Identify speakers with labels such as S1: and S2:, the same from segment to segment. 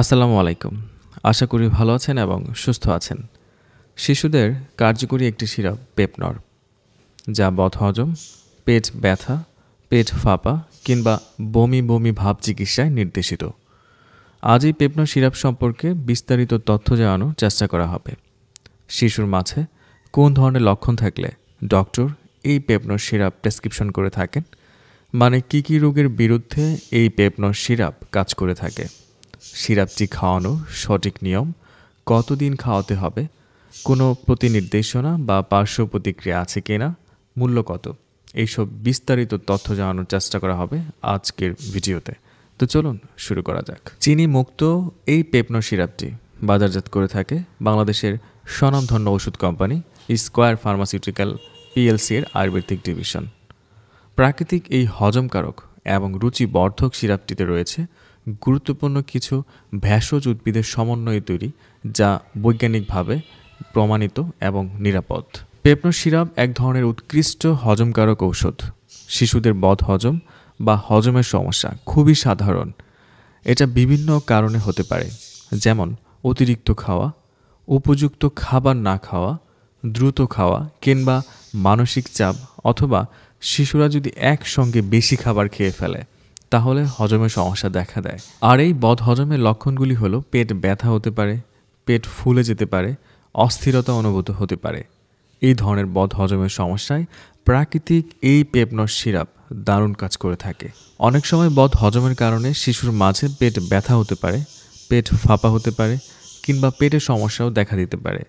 S1: আসসালামু আলাইকুম। আশা করি ভালো আছেন এবং সুস্থ আছেন। শিশুদের কার্যকরী একটি সিরাপ পেপনর, যা বদহজম, পেট ব্যথা, পেট ফাঁপা কিংবা বমি বমি ভাব চিকিৎসায় নির্দেশিত। আজ এই পেপনর সিরাপ সম্পর্কে বিস্তারিত তথ্য জানানোর চেষ্টা করা হবে। শিশুর মাঝে কোন ধরনের লক্ষণ থাকলে ডক্টর এই পেপনর সিরাপ প্রেসক্রিপশন করে থাকেন, মানে কী কী রোগের বিরুদ্ধে এই পেপনর সিরাপ কাজ করে থাকে, সিরাপটি খাওয়ানোর সঠিক নিয়ম, কতদিন খাওয়াতে হবে, কোনো প্রতিনির্দেশনা বা পার্শ্ব প্রতিক্রিয়া আছে কিনা, মূল্য কত, এইসব বিস্তারিত তথ্য জানানোর চেষ্টা করা হবে আজকের ভিডিওতে। তো চলুন শুরু করা যাক। চিনি মুক্ত এই পেপনর সিরাপটি বাজারজাত করে থাকে বাংলাদেশের স্বনামধন্য ওষুধ কোম্পানি স্কয়ার ফার্মাসিউটিক্যাল পিএলসি এর আয়ুর্বেদিক ডিভিশন। প্রাকৃতিক এই হজমকারক এবং রুচিবর্ধক সিরাপটিতে রয়েছে গুরুত্বপূর্ণ কিছু ভেষজ উদ্ভিদের সমন্বয়ে তৈরি, যা বৈজ্ঞানিকভাবে প্রমাণিত এবং নিরাপদ। পেপনর সিরাপ এক ধরনের উৎকৃষ্ট হজমকারক ঔষধ। শিশুদের বদহজম বা হজমের সমস্যা খুবই সাধারণ। এটা বিভিন্ন কারণে হতে পারে, যেমন অতিরিক্ত খাওয়া, উপযুক্ত খাবার না খাওয়া, দ্রুত খাওয়া কিংবা মানসিক চাপ, অথবা শিশুরা যদি একসঙ্গে বেশি খাবার খেয়ে ফেলে তাহলে হজমের সমস্যা দেখা দেয়। আর এই বদহজমের লক্ষণগুলি হলো পেট ব্যথা হতে পারে, পেট ফুলে যেতে পারে, অস্থিরতা অনুভূত হতে পারে। এই ধরনের বদহজমের সমস্যায় প্রাকৃতিক এই পেপনর সিরাপ দারুণ কাজ করে থাকে। অনেক সময় বদহজমের কারণে শিশুর মাঝে পেট ব্যথা হতে পারে, পেট ফাঁপা হতে পারে কিংবা পেটের সমস্যাও দেখা দিতে পারে।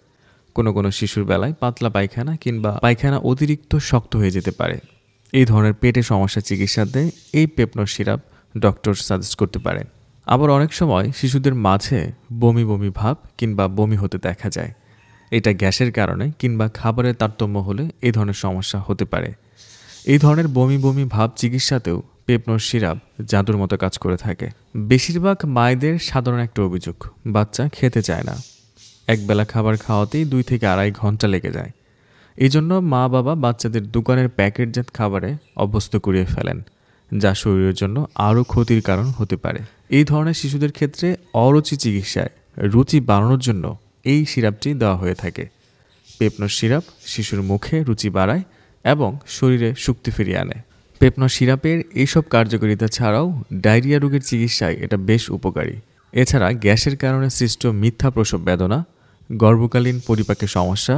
S1: কোনো শিশুর বেলায় পাতলা পায়খানা কিংবা পায়খানা অতিরিক্ত শক্ত হয়ে যেতে পারে। এই ধরনের পেটের সমস্যা চিকিৎসাতে এই পেপনর সিরাপ ডক্টর সাজেস্ট করতে পারেন। আবার অনেক সময় শিশুদের মাঝে বমি বমি ভাব কিংবা বমি হতে দেখা যায়। এটা গ্যাসের কারণে কিংবা খাবারের তারতম্য হলে এই ধরনের সমস্যা হতে পারে। এই ধরনের বমি বমি ভাব চিকিৎসাতেও পেপনর সিরাপ জাদুর মতো কাজ করে থাকে। বেশিরভাগ মায়েদের সাধারণ একটা অভিযোগ, বাচ্চা খেতে চায় না। একবেলা খাবার খাওয়াতেই 2 থেকে আড়াই ঘন্টা লেগে যায়। এই জন্য মা বাবা বাচ্চাদের দোকানের প্যাকেটজাত খাবারে অভ্যস্ত করিয়ে ফেলেন, যা শরীরের জন্য আরও ক্ষতির কারণ হতে পারে। এই ধরনের শিশুদের ক্ষেত্রে অরুচি চিকিৎসায় রুচি বাড়ানোর জন্য এই সিরাপটি দেওয়া হয়ে থাকে। পেপনর সিরাপ শিশুর মুখে রুচি বাড়ায় এবং শরীরে শক্তি ফিরিয়ে আনে। পেপনর সিরাপের এইসব কার্যকারিতা ছাড়াও ডায়রিয়া রোগের চিকিৎসায় এটা বেশ উপকারী। এছাড়া গ্যাসের কারণে সৃষ্ট মিথ্যা প্রসব বেদনা, গর্ভকালীন পরিপাকের সমস্যা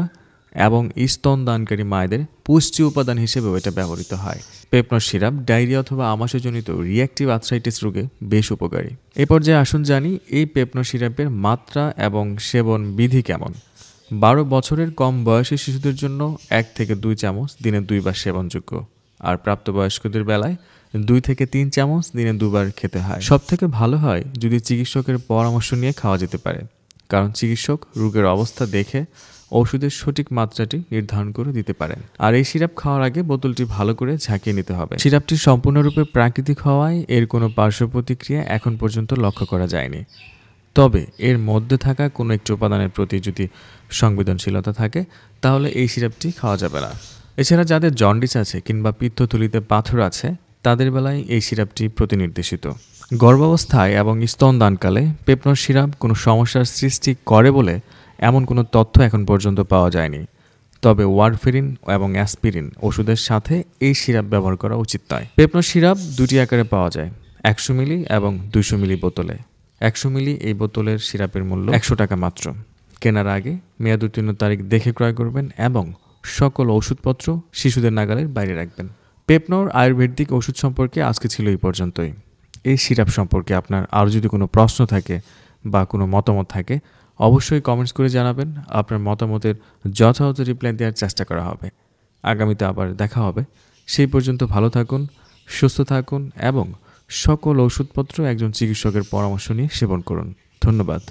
S1: এবং স্তনদানকারী মায়েদের পুষ্টি উপাদান হিসেবেও এটা ব্যবহৃত হয়। পেপনর সিরাপ ডায়রিয়া অথবা আমাশয়জনিত রিঅ্যাক্টিভ আর্থ্রাইটিস রোগে বেশ উপকারী। এ পর্যায়ে আসুন জানি এই পেপনর সিরাপের মাত্রা এবং সেবন বিধি কেমন। 12 বছরের কম বয়সী শিশুদের জন্য 1 থেকে 2 চামচ দিনে 2 বার সেবনযোগ্য, আর প্রাপ্তবয়স্কদের বেলায় 2 থেকে 3 চামচ দিনে 2 বার খেতে হয়। সবথেকে ভালো হয় যদি চিকিৎসকের পরামর্শ নিয়ে খাওয়া যেতে পারে, কারণ চিকিৎসক রোগের অবস্থা দেখে ওষুধের সঠিক মাত্রাটি নির্ধারণ করে দিতে পারেন। আর এই সিরাপ খাওয়ার আগে বোতলটি ভালো করে ঝাঁকিয়ে নিতে হবে। সিরাপটি সম্পূর্ণরূপে প্রাকৃতিক হওয়ায় এর কোনো পার্শ্ব প্রতিক্রিয়া এখন পর্যন্ত লক্ষ্য করা যায়নি। তবে এর মধ্যে থাকা কোনো একটি উপাদানের প্রতি যদি সংবেদনশীলতা থাকে তাহলে এই সিরাপটি খাওয়া যাবে না। এছাড়া যাদের জন্ডিস আছে কিংবা পিত্তথলিতে পাথর আছে তাদের বেলায় এই সিরাপটি প্রতিনির্দেশিত। গর্ভাবস্থায় এবং স্তনদানকালে পেপনর সিরাপ কোনো সমস্যার সৃষ্টি করে বলে এমন কোনো তথ্য এখন পর্যন্ত পাওয়া যায়নি। তবে ওয়ারফেরিন এবং অ্যাসপিরিন ওষুধের সাথে এই সিরাপ ব্যবহার করা উচিত নয়। পেপনর সিরাপ 2টি আকারে পাওয়া যায়, 100 মিলি এবং 200 মিলি বোতলে। 100 মিলি এই বোতলের সিরাপের মূল্য 100 টাকা মাত্র। কেনার আগে মেয়াদ উত্তীর্ণ তারিখ দেখে ক্রয় করবেন এবং সকল ওষুধপত্র শিশুদের নাগালের বাইরে রাখবেন। পেপনর আয়ুর্বেদিক ওষুধ সম্পর্কে আজকে ছিল এই পর্যন্তই। এই সিরাপ সম্পর্কে আপনার আরও যদি কোনো প্রশ্ন থাকে বা কোনো মতামত থাকে অবশ্যই কমেন্টস করে জানাবেন। আপনার মতামতের যথাযথ রিপ্লাই দেওয়ার চেষ্টা করা হবে। আগামীতে আবার দেখা হবে। সেই পর্যন্ত ভালো থাকুন, সুস্থ থাকুন এবং সকল ওষুধপত্র একজন চিকিৎসকের পরামর্শ নিয়ে সেবন করুন। ধন্যবাদ।